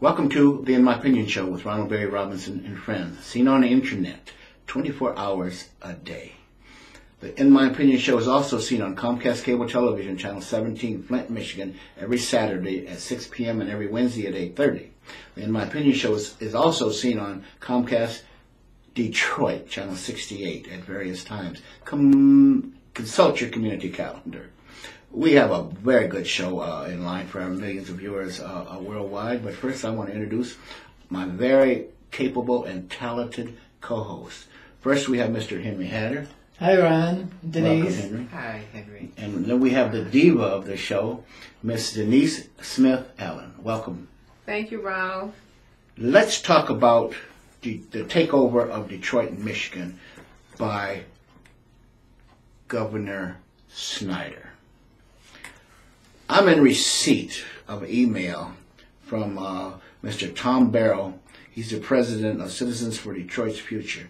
Welcome to the In My Opinion Show with Ronald, BarryRobinson, and friends, seen on the internet 24 hours a day. The In My Opinion Show is also seen on Comcast Cable Television, Channel 17, Flint, Michigan, every Saturday at 6 p.m. and every Wednesday at 8:30. The In My Opinion Show is also seen on Comcast Detroit, Channel 68, at various times. Consult your community calendar. We have a very good show in line for our millions of viewers worldwide, but first I want to introduce my very capable and talented co-host. First we have Mr. Henry Hatter. Hi, Ron. Denise. Welcome, Henry. Hi, Henry. And then we have the diva of the show, Miss Denise Smith-Allen. Welcome. Thank you, Ronald. Let's talk about the takeover of Detroit, Michigan by Governor Snyder. I'm in receipt of an email from Mr. Tom Barrow. He's the president of Citizens for Detroit's Future.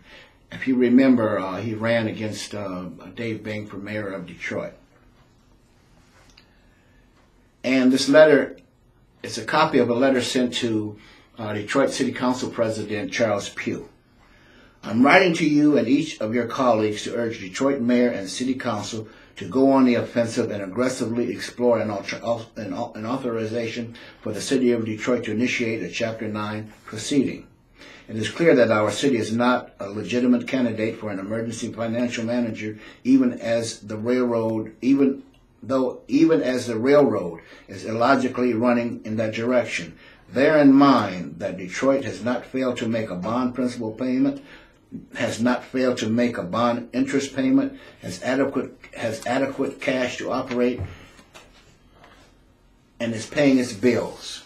If you remember, he ran against Dave Bing for mayor of Detroit. And this letter is a copy of a letter sent to Detroit City Council President Charles Pugh. I'm writing to you and each of your colleagues to urge Detroit Mayor and City Council to go on the offensive and aggressively explore an authorization for the City of Detroit to initiate a Chapter 9 proceeding. It is clear that our city is not a legitimate candidate for an emergency financial manager, even as the railroad is illogically running in that direction. Bear in mind that Detroit has not failed to make a bond principal payment, has not failed to make a bond interest payment, has adequate cash to operate, and is paying its bills,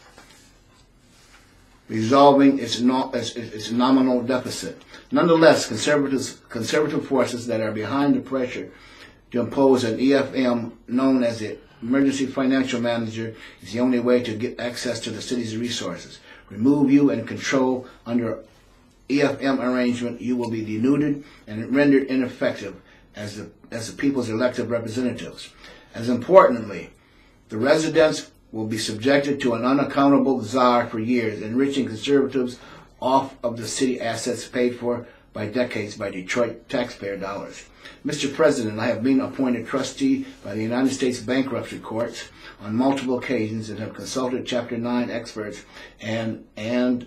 resolving its nominal deficit. Nonetheless, conservative forces that are behind the pressure to impose an EFM known as the Emergency Financial Manager is the only way to get access to the city's resources. Remove you and control under EFM arrangement, you will be denuded and rendered ineffective as the people's elected representatives. As importantly, the residents will be subjected to an unaccountable czar for years, enriching conservatives off of the city assets paid for by decades by Detroit taxpayer dollars. Mr. President, I have been appointed trustee by the United States bankruptcy courts on multiple occasions and have consulted Chapter 9 experts and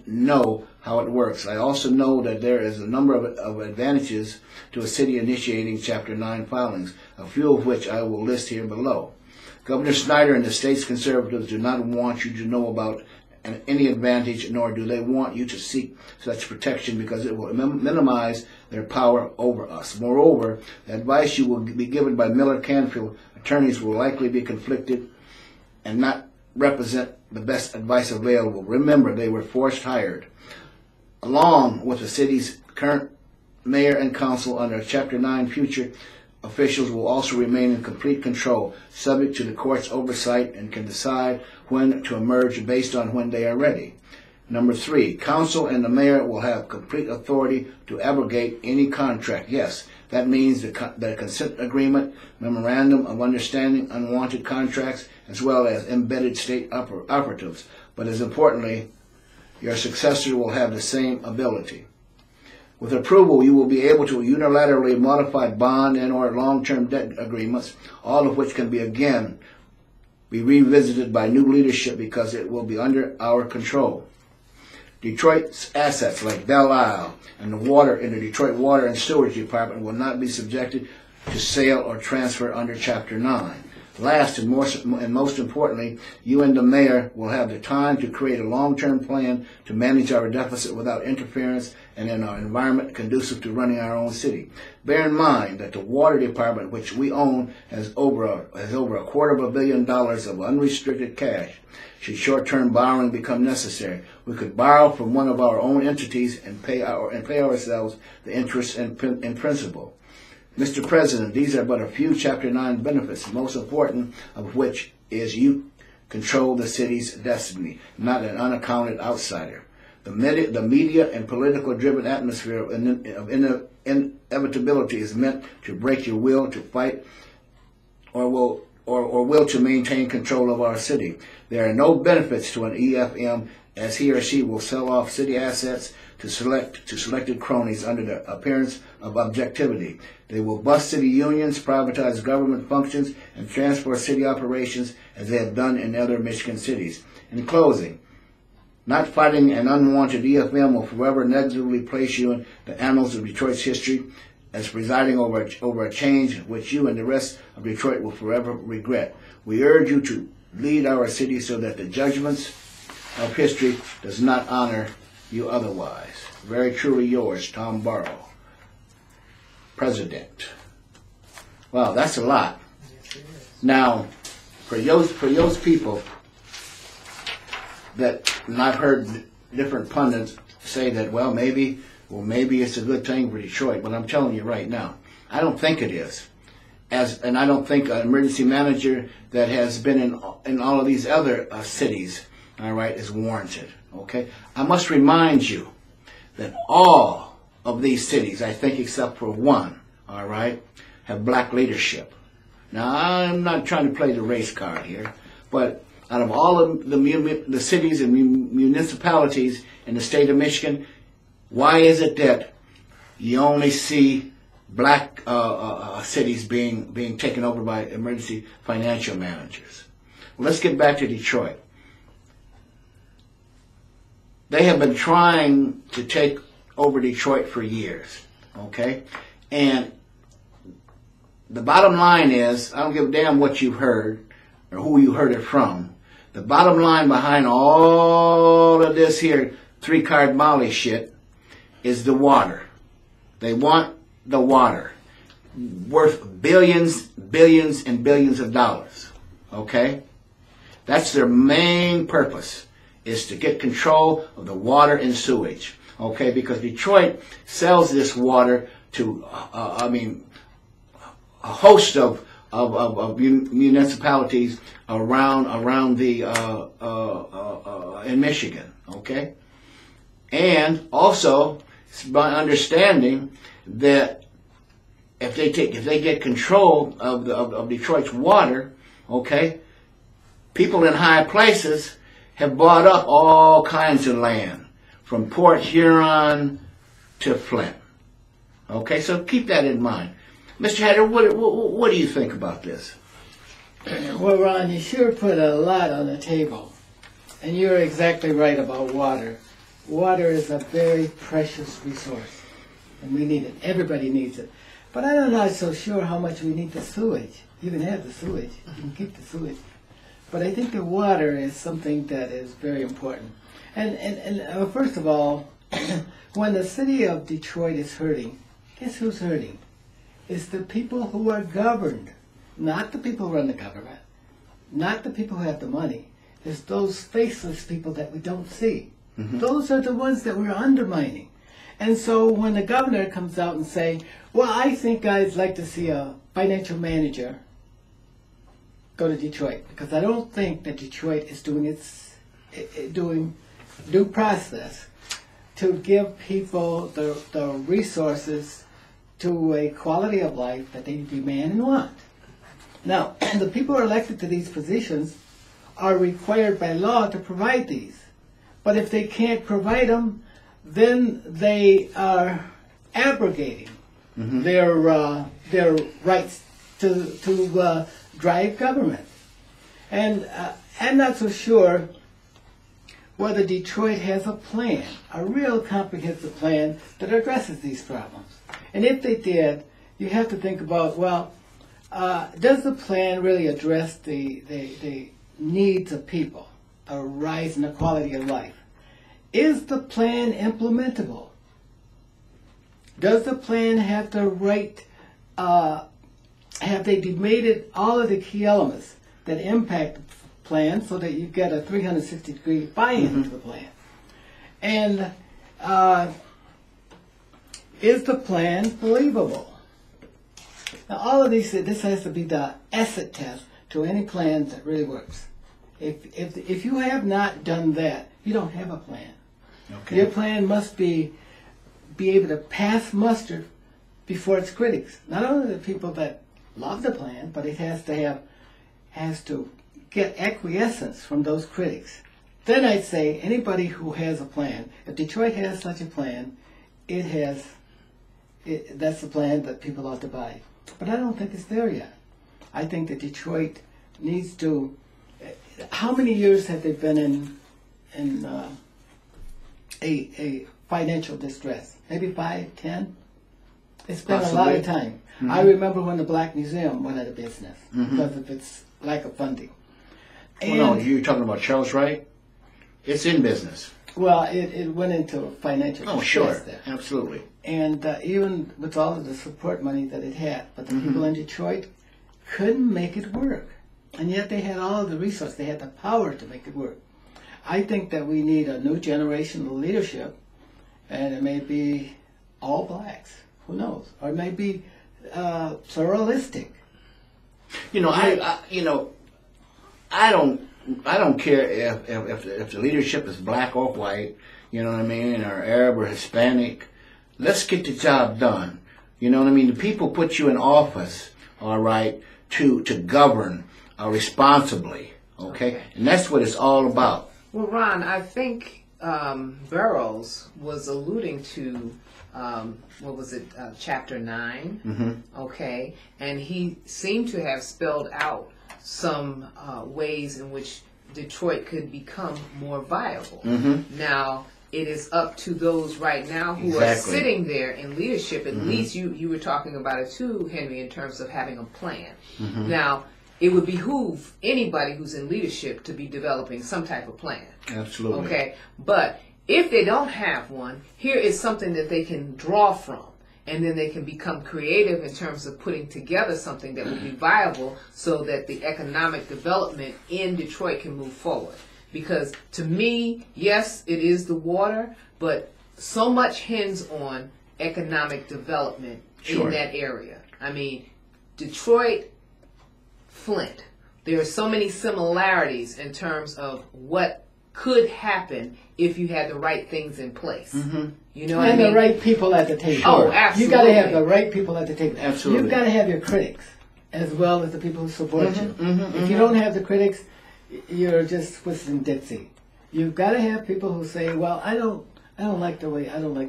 know how it works. I also know that there is a number of advantages to a city initiating Chapter 9 filings, a few of which I will list here below. Governor Snyder and the state's conservatives do not want you to know about any advantage, nor do they want you to seek such protection, because it will minimize their power over us. Moreover, the advice you will be given by Miller Canfield attorneys will likely be conflicted and not represent the best advice available. Remember, they were forced hired. Along with the city's current mayor and council under Chapter 9 future officials will also remain in complete control, subject to the court's oversight, and can decide when to emerge based on when they are ready. Number 3, council and the mayor will have complete authority to abrogate any contract. Yes, that means the consent agreement, memorandum of understanding, unwanted contracts, as well as embedded state operatives. But as importantly, your successor will have the same ability. With approval, you will be able to unilaterally modify bond and or long-term debt agreements, all of which can be revisited by new leadership because it will be under our control. Detroit's assets like Belle Isle and the water in the Detroit Water and Sewage Department will not be subjected to sale or transfer under Chapter 9. Last and most importantly, you and the mayor will have the time to create a long-term plan to manage our deficit without interference and in an environment conducive to running our own city. Bear in mind that the water department, which we own, has over $250 million of unrestricted cash. Should short-term borrowing become necessary, we could borrow from one of our own entities and pay ourselves the interest and principal. Mr. President, these are but a few Chapter 9 benefits, the most important of which is you control the city's destiny, not an unaccounted outsider. The media and political-driven atmosphere of inevitability is meant to break your will to fight or will to maintain control of our city. There are no benefits to an EFM, as he or she will sell off city assets to selected cronies under the appearance of objectivity. They will bust city unions, privatize government functions, and transfer city operations as they have done in other Michigan cities. In closing, not fighting an unwanted EFM will forever negatively place you in the annals of Detroit's history as presiding over a change which you and the rest of Detroit will forever regret. We urge you to lead our city so that the judgments of history does not honor you otherwise. Very truly yours, Tom Barrow, President. Well, that's a lot. Now, for those people that, and I've heard different pundits say that, well, maybe it's a good thing for Detroit, but I'm telling you right now, I don't think it is. And I don't think an emergency manager that has been in all of these other cities, all right, is warranted. Okay, I must remind you that all of these cities, I think except for one, all right, have black leadership. Now, I'm not trying to play the race card here, but out of all of the cities and municipalities in the state of Michigan, why is it that you only see black cities being taken over by emergency financial managers? Well, let's get back to Detroit. They have been trying to take over Detroit for years, okay? And the bottom line is, I don't give a damn what you've heard or who you heard it from. The bottom line behind all of this here three-card Molly shit is the water. They want the water, worth billions, billions, and billions of dollars, okay? That's their main purpose, is to get control of the water and sewage, okay? Because Detroit sells this water to, a host of municipalities around the in Michigan, okay? And also, it's my understanding that if they get control of Detroit's water, okay, people in high places have bought up all kinds of land, from Port Huron to Flint. Okay, so keep that in mind. Mr. Hatter, what do you think about this? Well, Ron, you sure put a lot on the table. And you're exactly right about water. Water is a very precious resource. And we need it. Everybody needs it. But I'm not so sure how much we need the sewage. You can have the sewage. You can keep the sewage. But I think the water is something that is very important. And first of all, when the city of Detroit is hurting, guess who's hurting? It's the people who are governed, not the people who run the government, not the people who have the money. It's those faceless people that we don't see. Mm-hmm. Those are the ones that we're undermining. And so when the governor comes out and say, well, I think I'd like to see a financial manager go to Detroit, because I don't think that Detroit is doing due process to give people the resources to a quality of life that they demand and want. Now, the people who are elected to these positions are required by law to provide these. But if they can't provide them, then they are abrogating mm-hmm. their rights to drive government. And I'm not so sure whether Detroit has a plan, a real comprehensive plan that addresses these problems. And if they did, you have to think about, well, does the plan really address the needs of people, a rise in the quality of life? Is the plan implementable? Does the plan have the right, have they debated all of the key elements that impact the plan so that you get a 360-degree buy-in to the plan? And is the plan believable? Now, all of these, this has to be the acid test to any plan that really works. If you have not done that, you don't have a plan. Okay. Your plan must be able to pass muster before its critics. Not only the people that love the plan, but it has to get acquiescence from those critics. Then I'd say anybody who has a plan, if Detroit has such a plan, that's the plan that people ought to buy. But I don't think it's there yet. I think that Detroit needs to. How many years have they been in a financial distress? Maybe 5, 10? It's been a lot of time. Mm-hmm. I remember when the Black Museum went out of business because of its lack of funding. Well, no, you're talking about Charles Wright? It's in business. Well, it went into financial distress sure. there. Absolutely. And even with all of the support money that it had, but the people in Detroit couldn't make it work. And yet they had all of the resources. They had the power to make it work. I think that we need a new generation of leadership, and it may be all blacks. Who knows? Or it may be pluralistic. I don't care if the leadership is black or white, you know what I mean, or Arab or Hispanic. Let's get the job done. You know what I mean? The people put you in office, all right, to govern responsibly, okay? And that's what it's all about. Well, Ron, I think Burroughs was alluding to, chapter 9, okay? And he seemed to have spelled out some ways in which Detroit could become more viable. Now, it is up to those right now who are sitting there in leadership. At least you were talking about it too, Henry, in terms of having a plan. Now, it would behoove anybody who's in leadership to be developing some type of plan. Absolutely. Okay, but if they don't have one, here is something that they can draw from. And then they can become creative in terms of putting together something that will be viable so that the economic development in Detroit can move forward. Because to me, yes, it is the water, but so much hinges on economic development in that area. I mean, Detroit, Flint, there are so many similarities in terms of what could happen if you had the right things in place. You know what I mean? And the right people at the table. Oh, absolutely. You got to have the right people at the table. Absolutely. You've got to have your critics as well as the people who support you. If you don't have the critics, you're just twisting Dixie. You've got to have people who say, "Well, I don't like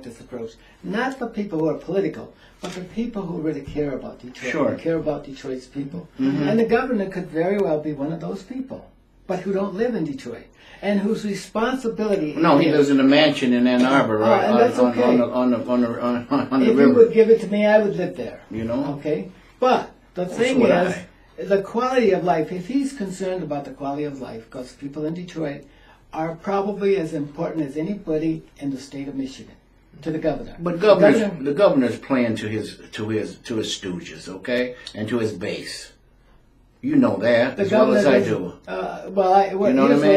this approach." Not the people who are political, but the people who really care about Detroit, who care about Detroit's people. And the governor could very well be one of those people, but who don't live in Detroit. And whose responsibility? No, he lives in a mansion in Ann Arbor, right? And that's okay. On the river. If you would give it to me, I would live there. You know. Okay, but the thing is, the quality of life. If he's concerned about the quality of life, because people in Detroit are probably as important as anybody in the state of Michigan to the governor. But the governor's playing to his stooges, okay, and to his base. You know that as well as I do. Here's what I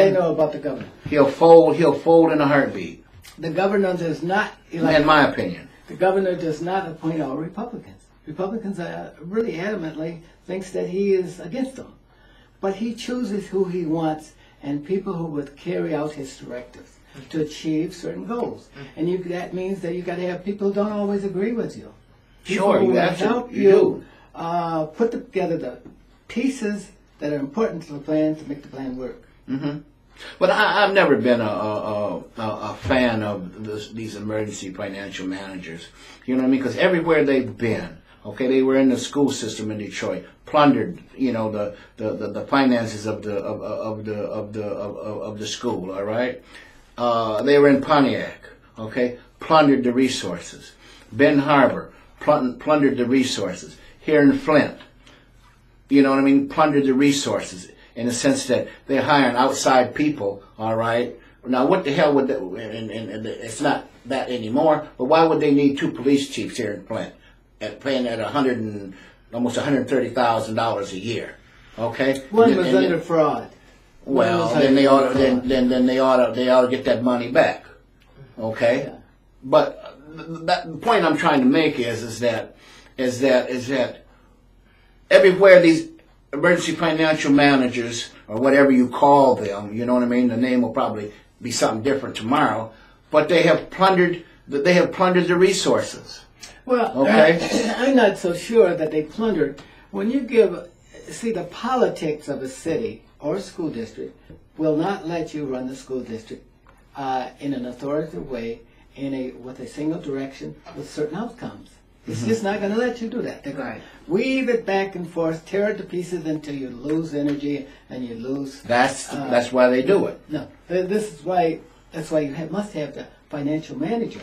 know about the governor. He'll fold in a heartbeat. The governor does not elect. In my opinion. The governor does not appoint all Republicans. Republicans really adamantly thinks that he is against them. But he chooses who he wants and people who would carry out his directives to achieve certain goals. And that means that you've got to have people who don't always agree with you. People who will help you put together the pieces that are important to the plan to make the plan work. But I've never been a fan of these emergency financial managers. You know what I mean? Because everywhere they've been, okay, they were in the school system in Detroit, plundered, you know, the finances of the school. All right, they were in Pontiac, okay, plundered the resources. Ben Harbor plundered the resources. Here in Flint, you know what I mean, plundered the resources in the sense that they're hiring outside people, all right? Now, what the hell would that, and it's not that anymore, but why would they need 2 police chiefs here in Flint, paying at almost $130,000 a year? Okay? One was under fraud. Well, then they ought to get that money back. Okay? Yeah. But the point I'm trying to make is that everywhere these emergency financial managers, or whatever you call them, you know what I mean? The name will probably be something different tomorrow, but they have plundered the resources. Well, okay. I'm not so sure that they plundered. When you see, the politics of a city or a school district will not let you run the school district in an authoritative way, with a single direction with certain outcomes. It's just not going to let you do that. They're going to weave it back and forth, tear it to pieces until you lose energy and you lose. That's why they do it. No, this is why. That's why you must have the financial manager.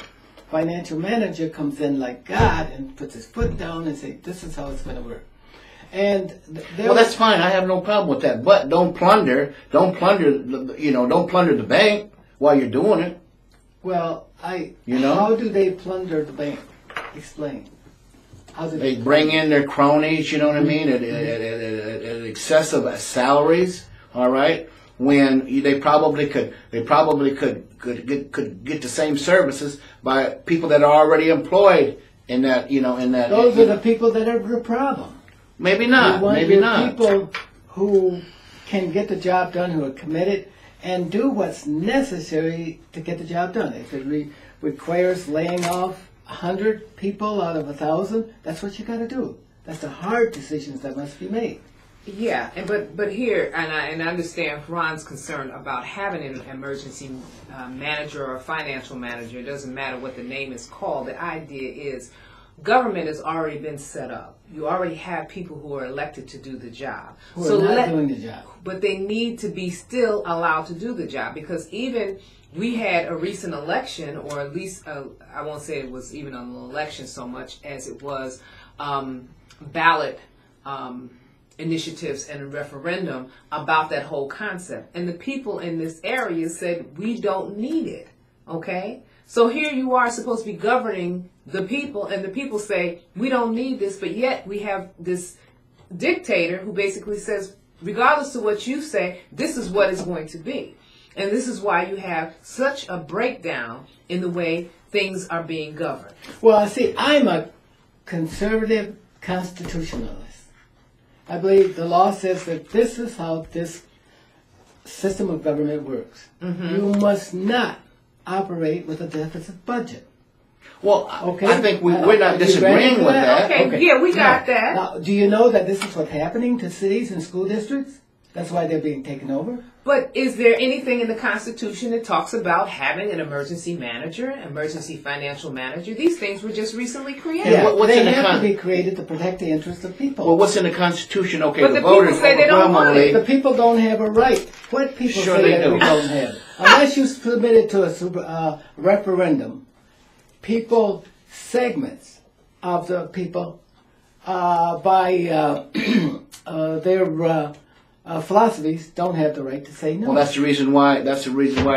Financial manager comes in like God and puts his foot down and says, "This is how it's going to work." And well, that's fine. I have no problem with that. But don't plunder the bank while you're doing it. Well, how do they plunder the bank? Explain. How do they bring in their cronies, you know what I mean, at excessive salaries, all right? When they probably could get the same services by people that are already employed in that, Those are the people that are the problem. Maybe not. Maybe not. People who can get the job done, who are committed, and do what's necessary to get the job done. If it requires laying off 100 people out of 1,000, that's what you got to do. That's the hard decisions that must be made. Yeah, but here, and I understand Ron's concern about having an emergency manager or financial manager. It doesn't matter what the name is called. The idea is government has already been set up. You already have people who are elected to do the job. Who are not doing the job. But they need to be still allowed to do the job, because even we had a recent election, or at least I won't say it was even an election so much as it was ballot initiatives and a referendum about that whole concept. And the people in this area said, we don't need it. Okay? So here you are supposed to be governing the people, and the people say, we don't need this, but yet we have this dictator who basically says, regardless of what you say, this is what it's going to be. And this is why you have such a breakdown in the way things are being governed. Well, see, I'm a conservative constitutionalist. I believe the law says that this is how this system of government works. You must not operate with a deficit budget. Well, okay. I think we're not disagreeing with that. Okay, yeah, we got that. Now, do you know that this is what's happening to cities and school districts? That's why they're being taken over. But is there anything in the Constitution that talks about having an emergency manager, emergency financial manager? These things were just recently created. Yeah, they have to be created to protect the interests of people. Well, what's in the Constitution? Okay, but the voters say they don't want it. The people don't have a right. What people say that we don't have. Unless you submit it to a referendum, segments of the people, by their philosophies, don't have the right to say no. Well, that's the reason why.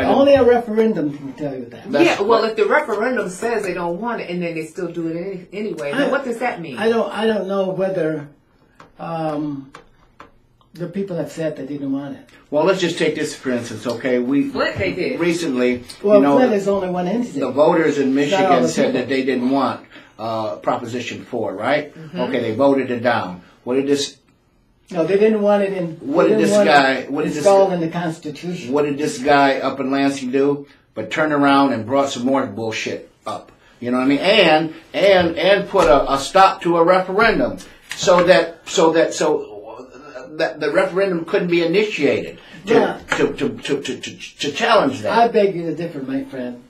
Only a referendum can tell you that. Yeah. Well, if the referendum says they don't want it, and then they still do it anyway, then what does that mean? I don't know whether the people have said that they didn't want it. Well, let's just take this for instance. Okay, Flint, they did recently. Well, Flint is only one entity. The voters in Michigan said that they didn't want Proposition 4, right? Okay, they voted it down. What did this? No, they didn't want it in. What did this guy? Installed in the Constitution. What did this guy up in Lansing do? But turn around and brought some more bullshit up. You know what I mean? And put a stop to a referendum so that the referendum couldn't be initiated to challenge that. I beg you to differ, my friend.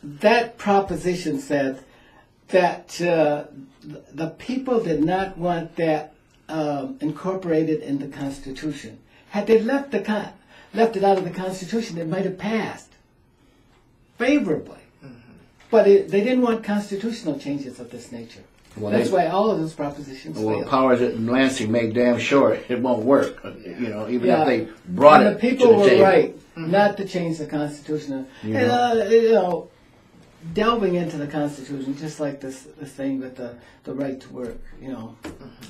That proposition said that the people did not want that incorporated in the Constitution. Had they left it out of the Constitution, it might have passed favorably. But they didn't want constitutional changes of this nature. Well, That's why all of those propositions well, fail. powers in Lansing make damn sure it won't work. You know, even Yeah. if they brought And it the people to the were table. right not to change the Constitution. You And, you know, delving into the Constitution, just like this thing with the right to work, you know,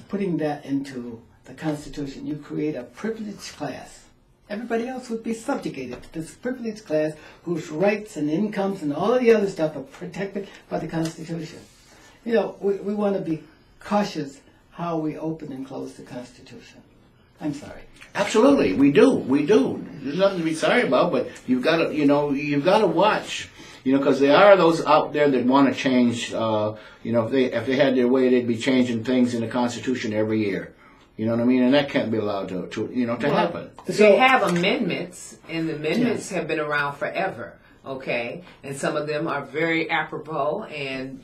putting that into the Constitution, you create a privileged class. Everybody else would be subjugated to this privileged class whose rights and incomes and all of the other stuff are protected by the Constitution. You know, we want to be cautious how we open and close the Constitution. I'm sorry. Absolutely, we do. There's nothing to be sorry about, but you've got to, you've got to watch, because there are those out there that want to change. If they had their way, they'd be changing things in the Constitution every year. You know what I mean? And that can't be allowed to happen. They have amendments, and the amendments have been around forever. Okay, and some of them are very apropos and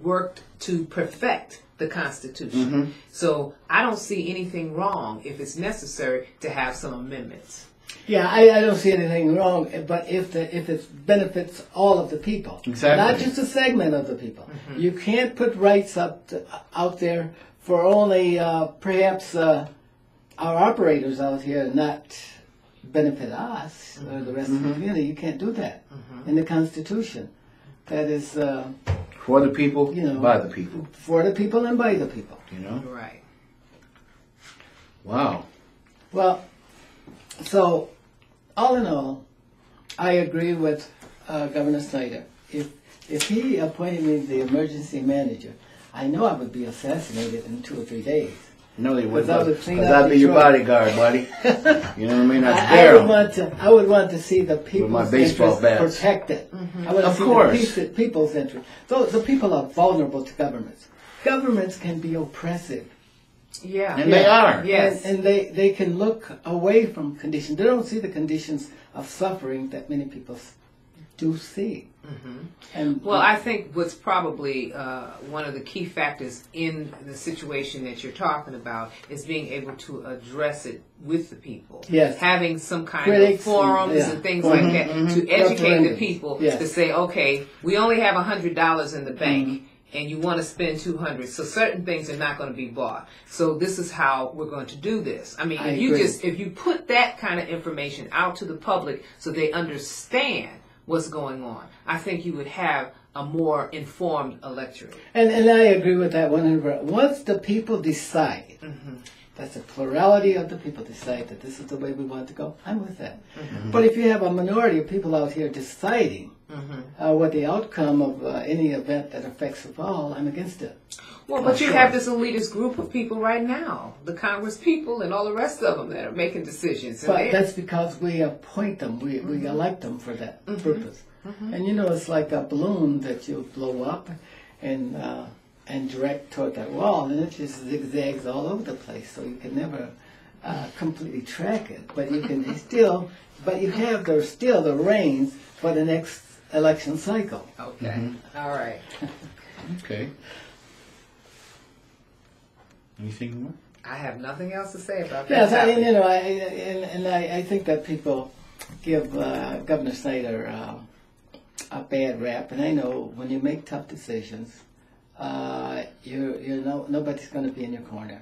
worked to perfect the Constitution. So I don't see anything wrong if it's necessary to have some amendments. Yeah, I don't see anything wrong, but if it benefits all of the people, not just a segment of the people. You can't put rights out there for only perhaps our operators out here, not benefit us or the rest of the community. You can't do that in the Constitution. That is for the people, by the people. For the people and by the people. Right. Wow. Well, so all in all, I agree with Governor Snyder. If he appointed me the emergency manager, I know I would be assassinated in 2 or 3 days. No, they wouldn't. Because I'd be your bodyguard, buddy. You know what I mean? I would want to see the people's interests protected. I want to see the people's interests. So the people are vulnerable to governments. Governments can be oppressive. Yeah. And they are. Yes. And they can look away from conditions. They don't see the conditions of suffering that many people do see. And well, I think what's probably one of the key factors in the situation that you're talking about is being able to address it with the people. Yes. Having some kind of forums and things like that to educate the people to say, okay, we only have $100 in the bank. And you want to spend $200, so certain things are not going to be bought. So this is how we're going to do this. I mean, if you put that kind of information out to the public so they understand what's going on, I think you would have a more informed electorate. And I agree with that 100%. Once the people decide, that's the plurality of the people decide that this is the way we want to go, I'm with that. But if you have a minority of people out here deciding what the outcome of any event that affects us all, I'm against it. Well, but you have this elitist group of people right now, the Congress people and all the rest of them that are making decisions. But that's because we appoint them, we elect them for that purpose. And it's like a balloon that you blow up and direct toward that wall, and it just zigzags all over the place, so you can never completely track it. But you can there's still the reins for the next election cycle. Okay. All right. Okay. Anything more? I have nothing else to say about that. Yes, I think that people give Governor Snyder a bad rap, and I know when you make tough decisions, nobody's going to be in your corner.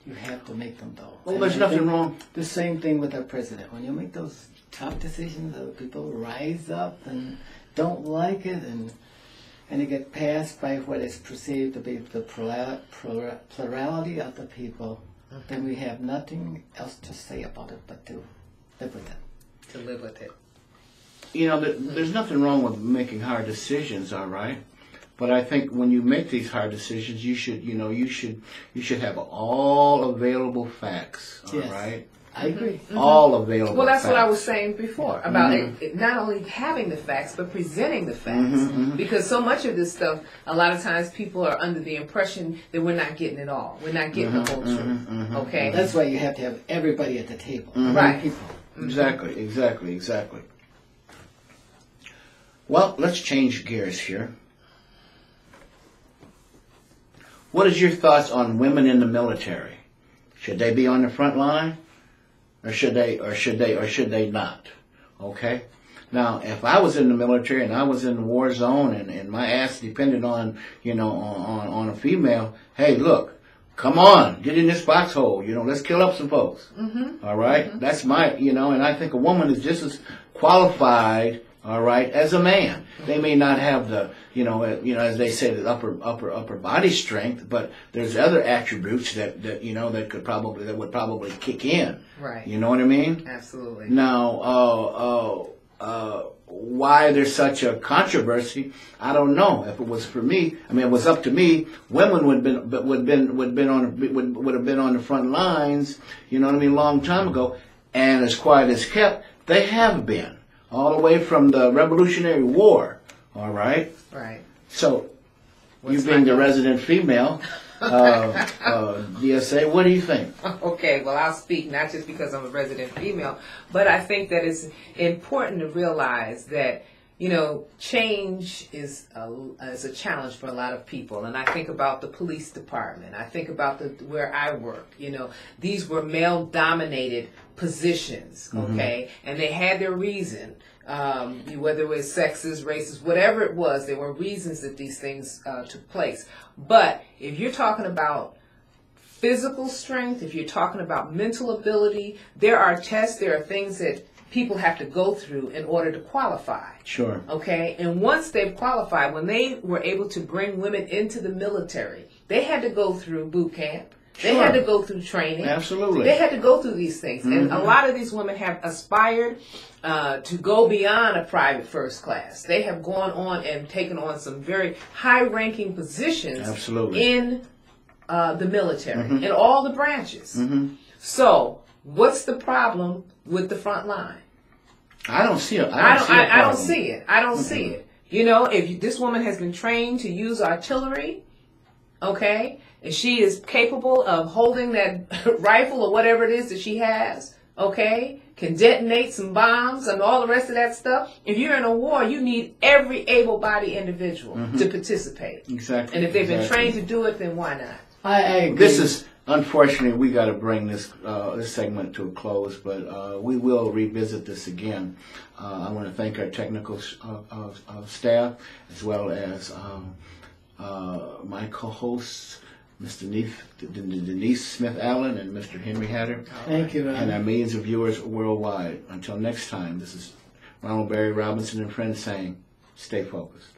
You have to make them though. Well, there's nothing wrong. The same thing with our president. When you make those tough decisions, people rise up and don't like it, and it get passed by what is perceived to be the plurality of the people, then we have nothing else to say about it but to live with it. To live with it. There's nothing wrong with making hard decisions, all right? But I think when you make these hard decisions, you should have all available facts, all right? I agree. All available. Well, that's facts. what I was saying before about it, not only having the facts but presenting the facts. Because so much of this stuff, a lot of times people are under the impression that we're not getting it all. We're not getting the whole truth. Okay. That's why you have to have everybody at the table. Right. People. Exactly. Well, let's change gears here. What is your thoughts on women in the military? Should they be on the front line, or should they not? Okay. Now, if I was in the military and I was in the war zone and my ass depended on, on a female, hey, look, come on, get in this foxhole, let's kill up some folks. All right? That's my, and I think a woman is just as qualified, all right, as a man. They may not have the, as they say, the upper body strength, but there's other attributes that would probably kick in. Right. You know what I mean? Absolutely. Now, why there's such a controversy, I don't know. If it was for me, it was up to me, women would have been on the front lines, long time ago. And as quiet as kept, they have been all the way from the Revolutionary War. All right. Right. So, you being the resident female, DSA, what do you think? Okay, well, I'll speak not just because I'm a resident female, but I think that it's important to realize that, change is a challenge for a lot of people. And I think about the police department. I think about where I work. These were male-dominated positions, okay? And they had their reason. Whether it was sexist, racist, whatever it was, there were reasons that these things took place. But if you're talking about physical strength, if you're talking about mental ability, there are tests, there are things that people have to go through in order to qualify. Sure. Okay? And once they've qualified, when they were able to bring women into the military, they had to go through boot camp. They had to go through training. Absolutely. They had to go through these things. And a lot of these women have aspired to go beyond a private first class. They have gone on and taken on some very high-ranking positions in the military, in all the branches. So, what's the problem with the front line? I don't see it. I don't see it. I don't see it. If this woman has been trained to use artillery, okay, and she is capable of holding that rifle or whatever it is that she has, okay, can detonate some bombs and all the rest of that stuff. If you're in a war, you need every able-bodied individual to participate. Exactly. And if they've been trained to do it, then why not? I agree. This is, unfortunately, we got to bring this segment to a close, but we will revisit this again. I want to thank our technical staff as well as my co-hosts, Mr. Denise Smith-Allen and Mr. Henry Hatter. Thank you, and our millions of viewers worldwide. Until next time, this is Ronald BarryRobinson and friends saying, stay focused.